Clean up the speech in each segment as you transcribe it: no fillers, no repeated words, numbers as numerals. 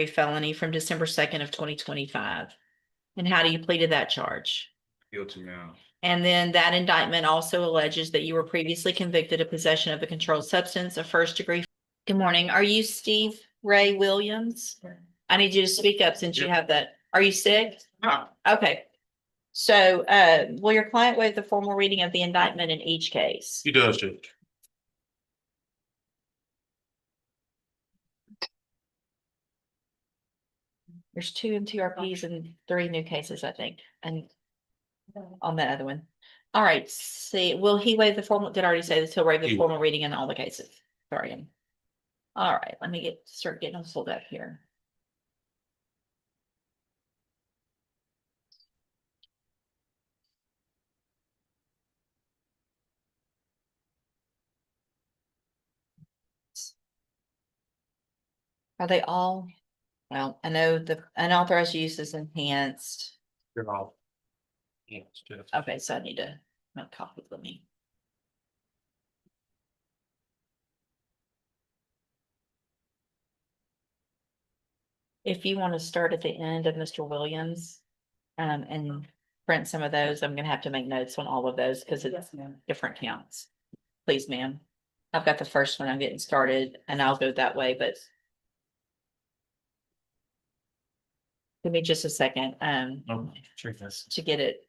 felony from December 2nd of 2025. And how do you plead to that charge? Guilty now. And then that indictment also alleges that you were previously convicted of possession of a controlled substance, a first degree. Good morning. Are you Steve Ray Williams? I need you to speak up since you have that. Are you sick? No. Okay. So, will your client waive the formal reading of the indictment in each case? He does, Judge. There's 2 MTRPs and 3 new cases, I think, and on that other one. All right, see, will he waive the formal, did I already say this? He'll waive the formal reading in all the cases. Sorry. All right, let me start getting them pulled up here. Are they all? Well, I know the unauthorized use is enhanced. You're all. Yes, Judge. Okay, so I need to make a copy of me. If you want to start at the end of Mr. Williams, and print some of those, I'm gonna have to make notes on all of those because it's different counts. Please, ma'am. I've got the first one I'm getting started and I'll go that way, but give me just a second, to get it.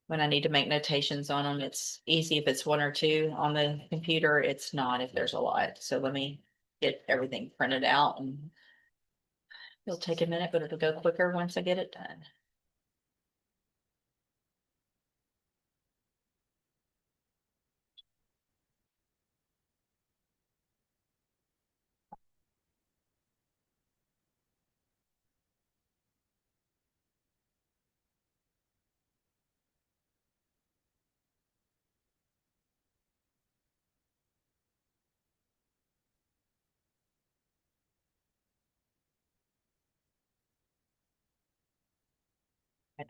When I need to make notations on them, it's easy if it's 1 or 2 on the computer. It's not if there's a lot. So let me get everything printed out and it'll take a minute, but it'll go quicker once I get it done.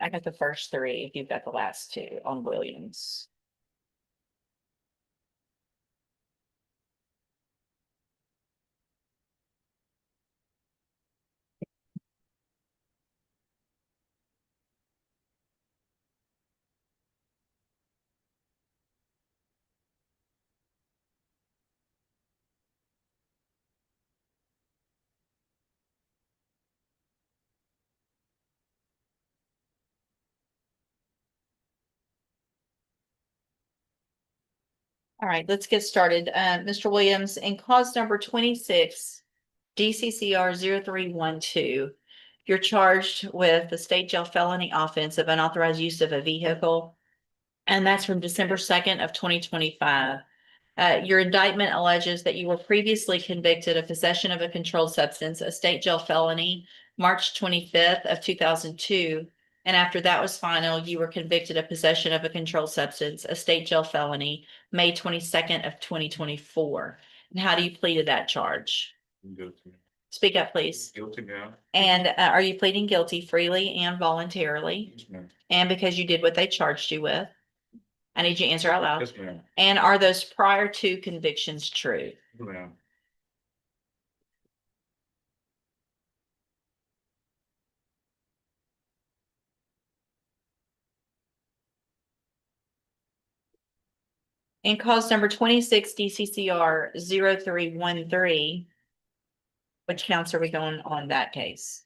I got the first 3. If you've got the last 2 on Williams. All right, let's get started. Mr. Williams, in clause number 26, DCCR 0312, you're charged with the state jail felony offense of unauthorized use of a vehicle. And that's from December 2nd of 2025. Your indictment alleges that you were previously convicted of possession of a controlled substance, a state jail felony, March 25th of 2002. And after that was final, you were convicted of possession of a controlled substance, a state jail felony, May 22nd of 2024. And how do you plead to that charge? Guilty. Speak up, please. Guilty now. And are you pleading guilty freely and voluntarily? Yes, ma'am. And because you did what they charged you with? I need you to answer out loud. Yes, ma'am. And are those prior 2 convictions true? Yes, ma'am. In cause number 26 DCCR 0313, which counts are we going on that case?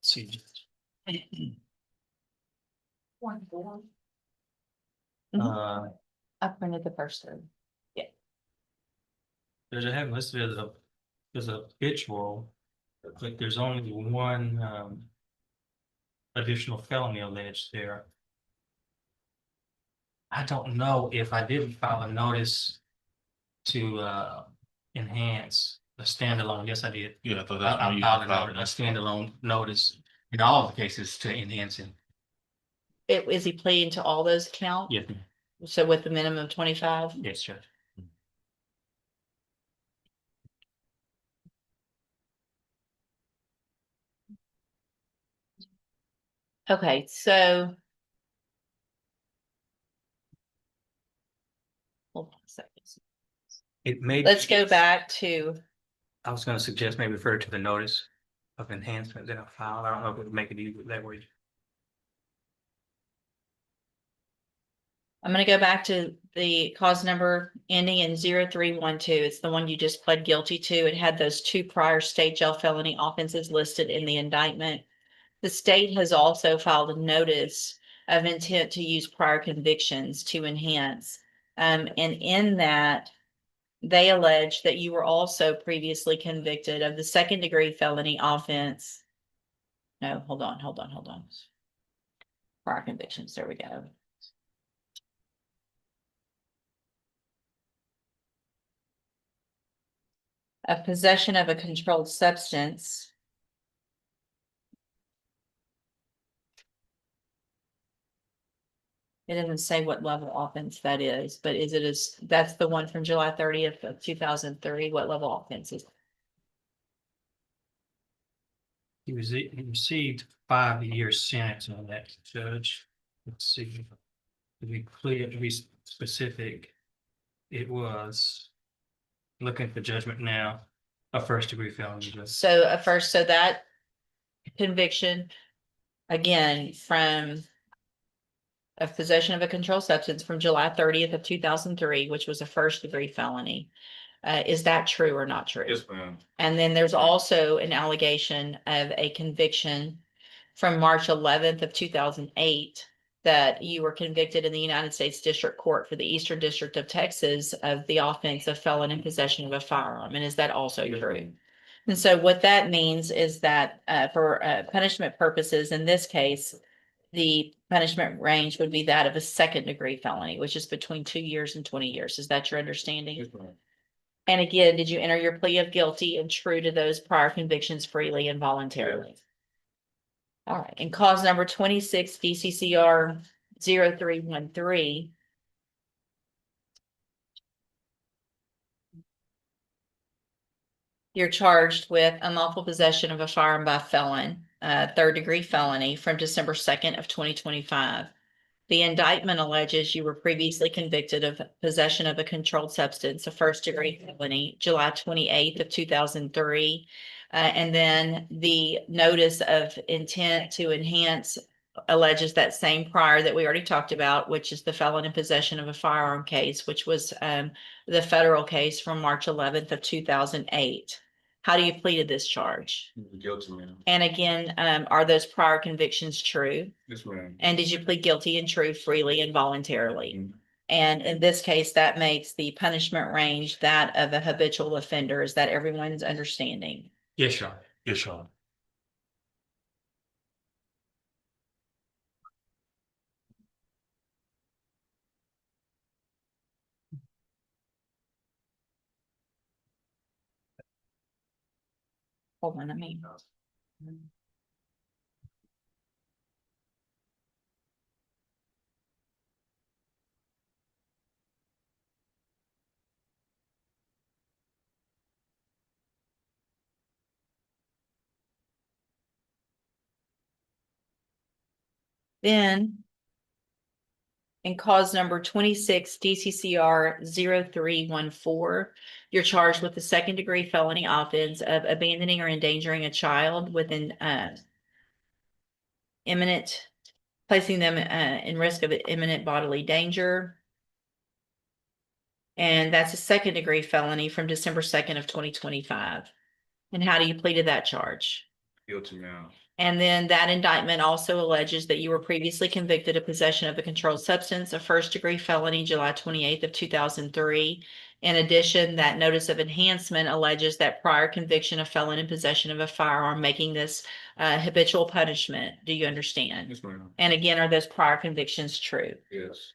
See. Mhm. I printed the first 3. There's a have listed as a habitual, but there's only 1 additional felony alleged there. I don't know if I didn't file a notice to enhance a standalone. Yes, I did. Yeah, I thought I filed a standalone notice in all of the cases to enhance him. Is he pleading to all those counts? Yes, ma'am. So with the minimum of 25? Yes, Judge. Okay, so. Hold on a second. It may. Let's go back to I was gonna suggest maybe refer to the notice of enhancement that I filed. I don't know if it would make it easier that way. I'm gonna go back to the cause number ending in 0312. It's the one you just pled guilty to. It had those two prior state jail felony offenses listed in the indictment. The state has also filed a notice of intent to use prior convictions to enhance. And in that, they allege that you were also previously convicted of the second-degree felony offense. No, hold on. Prior convictions, there we go. Of possession of a controlled substance. It doesn't say what level offense that is, but that's the one from July 30th of 2003. What level offense is? He received 5 year sentence on that, Judge. Let's see. To be clear, to be specific, it was, looking for judgment now, a first degree felony. Judge. So that conviction, again, from of possession of a controlled substance from July 30th of 2003, which was a first degree felony. Is that true or not true? Yes, ma'am. And then there's also an allegation of a conviction from March 11th of 2008 that you were convicted in the United States District Court for the Eastern District of Texas of the offense of felon in possession of a firearm. And is that also Yes, true? ma'am. And so what that means is that for punishment purposes, in this case, the punishment range would be that of a second degree felony, which is between 2 years and 20 years. Is that your understanding? Yes, ma'am. And again, did you enter your plea of guilty and true to those prior convictions freely and voluntarily? All right, and cause number 26 DCCR 0313. You're charged with unlawful possession of a firearm by felon, third degree felony from December 2nd of 2025. The indictment alleges you were previously convicted of possession of a controlled substance, a first degree felony, July 28th of 2003. And then the notice of intent to enhance alleges that same prior that we already talked about, which is the felon in possession of a firearm case, which was the federal case from March 11th of 2008. How do you plead to this charge? Guilty, ma'am. And again, are those prior convictions true? Yes, ma'am. And did you plead guilty and true freely and voluntarily? Mhm. And in this case, that makes the punishment range that of a habitual offender. Is that everyone's understanding? Yes, Your Honor. Yes, Your Honor. Hold on, Then in cause number 26 DCCR 0314, you're charged with the second degree felony offense of abandoning or endangering a child within placing them in risk of imminent bodily danger. And that's a second degree felony from December 2nd of 2025. And how do you plead to that charge? Guilty, ma'am. And then that indictment also alleges that you were previously convicted of possession of a controlled substance, a first degree felony, July 28th of 2003. In addition, that notice of enhancement alleges that prior conviction of felon in possession of a firearm, making this habitual punishment. Do you understand? Yes, ma'am. And again, are those prior convictions true? Yes.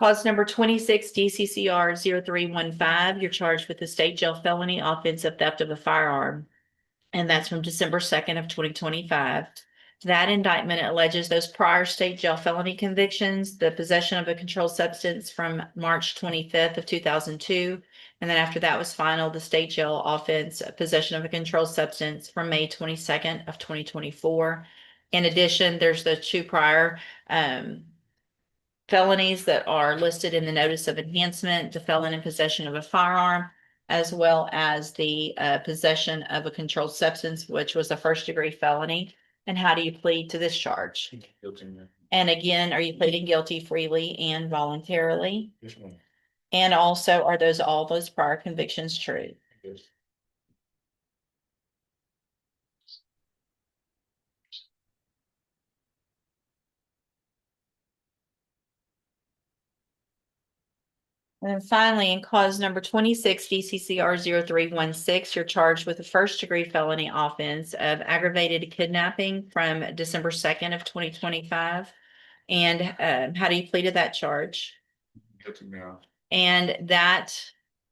Cause number 26 DCCR 0315, you're charged with the state jail felony offense of theft of a firearm. And that's from December 2nd of 2025. That indictment alleges those prior state jail felony convictions, the possession of a controlled substance from March 25th of 2002, And then after that was final, the state jail offense, possession of a controlled substance from May 22nd of 2024. In addition, there's the two prior felonies that are listed in the notice of enhancement, the felon in possession of a firearm, as well as the possession of a controlled substance, which was a first-degree felony. And how do you plead to this charge? Guilty, ma'am. And again, are you pleading guilty freely and voluntarily? Yes, ma'am. And also, are all those prior convictions true? Yes. And then finally, in cause number 26, DCCR 0316, you're charged with a first-degree felony offense of aggravated kidnapping from December 2nd of 2025. And how do you plead to that charge? Guilty, ma'am. And that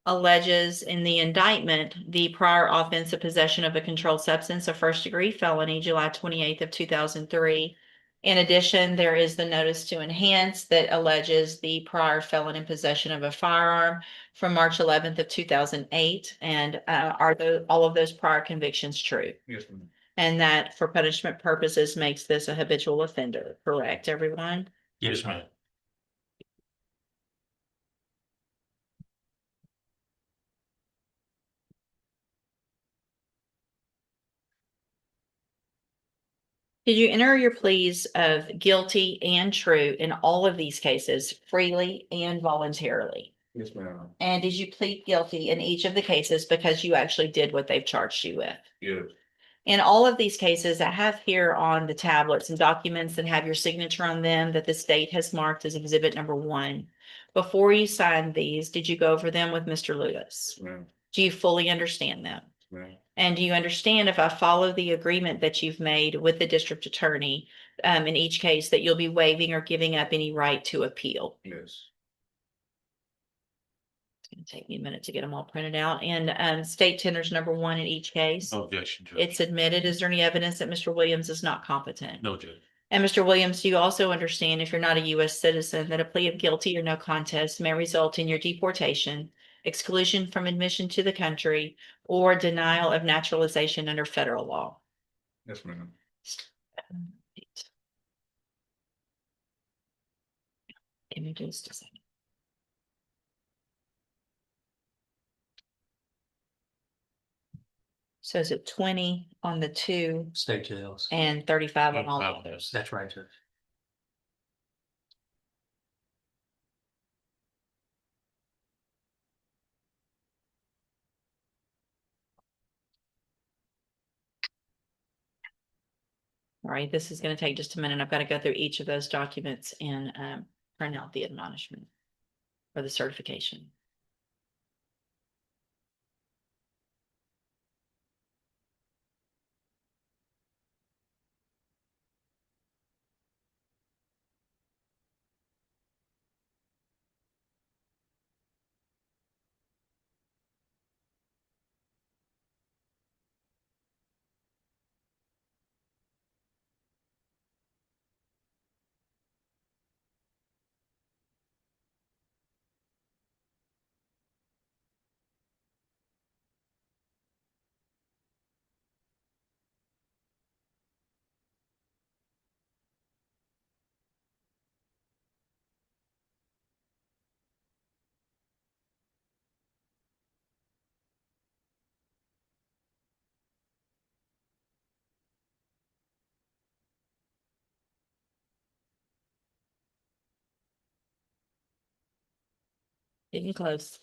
alleges in the indictment the prior offense of possession of a controlled substance, a first-degree felony, July 28th of 2003. In addition, there is the notice to enhance that alleges the prior felon in possession of a firearm from March 11th of 2008. And are all of those prior convictions true? Yes, ma'am. And that for punishment purposes makes this a habitual offender, correct, everyone? Yes, ma'am. Did you enter your pleas of guilty and true in all of these cases freely and voluntarily? Yes, ma'am. And did you plead guilty in each of the cases because you actually did what they've charged you with? Yes. In all of these cases, I have here on the tablets and documents that have your signature on them that the state has marked as exhibit number 1. Before you signed these, did you go over them with Mr. Lewis? Yes, ma'am. Do you fully understand them? Yes, ma'am. And do you understand if I follow the agreement that you've made with the district attorney in each case that you'll be waiving or giving up any right to appeal? Yes. It's going to take me a minute to get them all printed out. And state tenders number 1 in each case. No objection, Judge. It's admitted. Is there any evidence that Mr. Williams is not competent? No, Judge. And Mr. Williams, do you also understand if you're not a U.S. citizen that a plea of guilty or no contest may result in your deportation, exclusion from admission to the country, or denial of naturalization under federal law? Yes, ma'am. Give me just a second. So is it 20 on the 2 State jails. and 35 on all of those? That's right, Judge. All right, this is going to take just a minute. I've got to go through each of those documents and print out the admonishment or the certification. Getting close.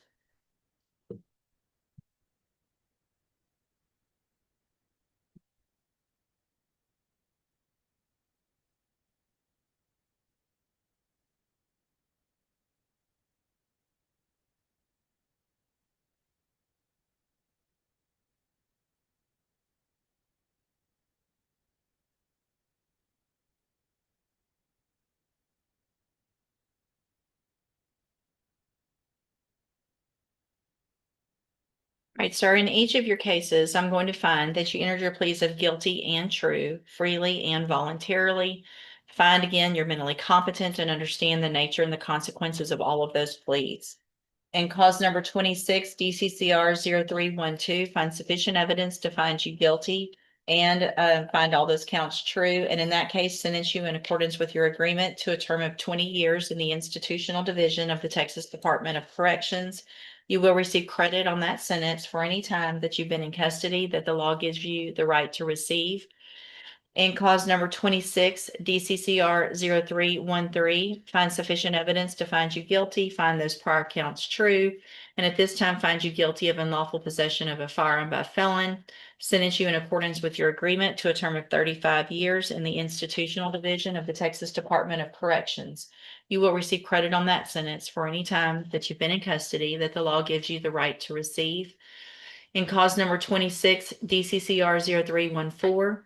Right, sir, in each of your cases, I'm going to find that you entered your pleas of guilty and true, freely and voluntarily. Find again, you're mentally competent and understand the nature and the consequences of all of those pleas. And cause number 26, DCCR 0312, find sufficient evidence to find you guilty and find all those counts true. And in that case, sentence you in accordance with your agreement to a term of 20 years in the institutional division of the Texas Department of Corrections. You will receive credit on that sentence for any time that you've been in custody that the law gives you the right to receive. And cause number 26, DCCR 0313, find sufficient evidence to find you guilty, find those prior counts true, and at this time find you guilty of unlawful possession of a firearm by a felon, sentence you in accordance with your agreement to a term of 35 years in the institutional division of the Texas Department of Corrections. You will receive credit on that sentence for any time that you've been in custody that the law gives you the right to receive. In cause number 26, DCCR 0314,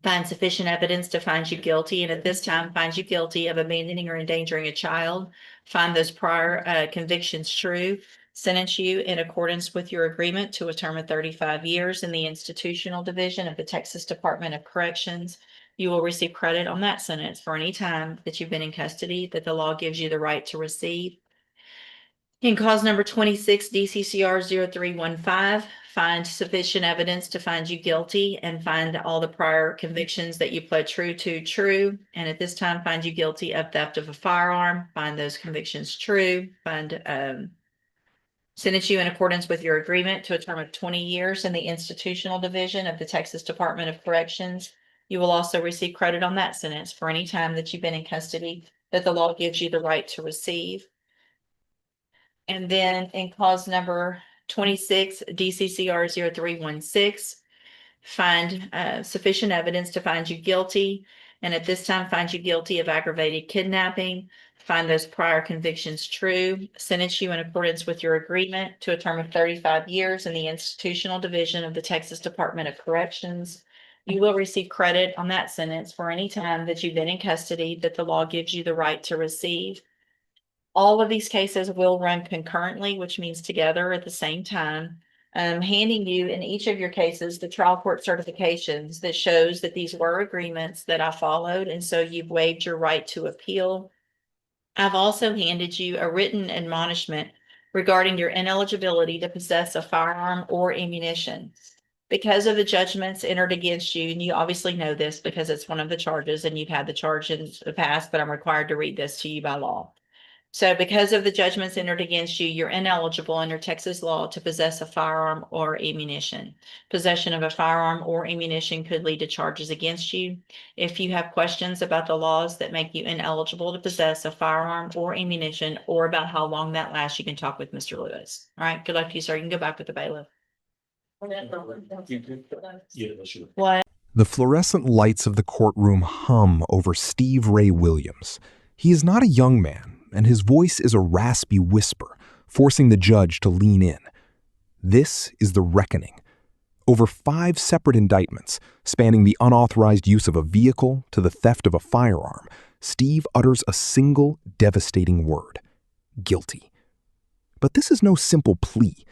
find sufficient evidence to find you guilty, and at this time find you guilty of abandoning or endangering a child, find those prior convictions true, sentence you in accordance with your agreement to a term of 35 years in the institutional division of the Texas Department of Corrections. You will receive credit on that sentence for any time that you've been in custody that the law gives you the right to receive. In cause number 26, DCCR 0315, find sufficient evidence to find you guilty and find all the prior convictions that you pled true to true. And at this time, find you guilty of theft of a firearm, find those convictions true, sentence you in accordance with your agreement to a term of 20 years in the institutional division of the Texas Department of Corrections. You will also receive credit on that sentence for any time that you've been in custody that the law gives you the right to receive. And then in cause number 26, DCCR 0316, find sufficient evidence to find you guilty. And at this time, find you guilty of aggravated kidnapping, find those prior convictions true, sentence you in accordance with your agreement to a term of 35 years in the institutional division of the Texas Department of Corrections. You will receive credit on that sentence for any time that you've been in custody that the law gives you the right to receive. All of these cases will run concurrently, which means together at the same time. Handing you in each of your cases the trial court certifications that shows that these were agreements that I followed, and so you've waived your right to appeal. I've also handed you a written admonishment regarding your ineligibility to possess a firearm or ammunition. Because of the judgments entered against you, and you obviously know this because it's one of the charges and you've had the charge in the past, but I'm required to read this to you by law. So because of the judgments entered against you, you're ineligible under Texas law to possess a firearm or ammunition. Possession of a firearm or ammunition could lead to charges against you. If you have questions about the laws that make you ineligible to possess a firearm or ammunition, or about how long that lasts, you can talk with Mr. Lewis. All right, good luck to you, sir. You can go back with the bailiff. What? The fluorescent lights of the courtroom hum over Steve Ray Williams. He is not a young man, and his voice is a raspy whisper, forcing the judge to lean in. This is the reckoning. Over 5 separate indictments, spanning the unauthorized use of a vehicle to the theft of a firearm, Steve utters a single devastating word: guilty. But this is no simple plea.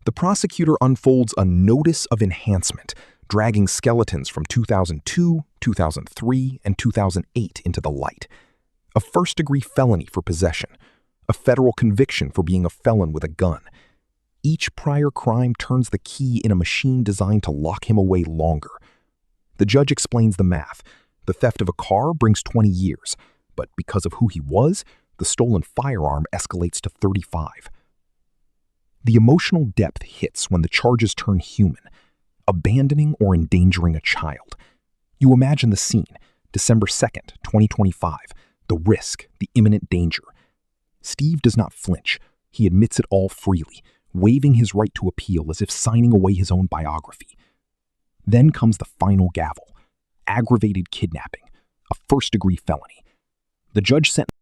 The prosecutor unfolds a notice of enhancement, dragging skeletons from 2002, 2003, and 2008 into the light. A first-degree felony for possession, a federal conviction for being a felon with a gun. Each prior crime turns the key in a machine designed to lock him away longer. The judge explains the math. The theft of a car brings 20 years, but because of who he was, the stolen firearm escalates to 35. The emotional depth hits when the charges turn human, abandoning or endangering a child. You imagine the scene, December 2nd, 2025. The risk, the imminent danger. Steve does not flinch. He admits it all freely, waiving his right to appeal as if signing away his own biography. Then comes the final gavel: aggravated kidnapping, a first-degree felony. The judge sentenced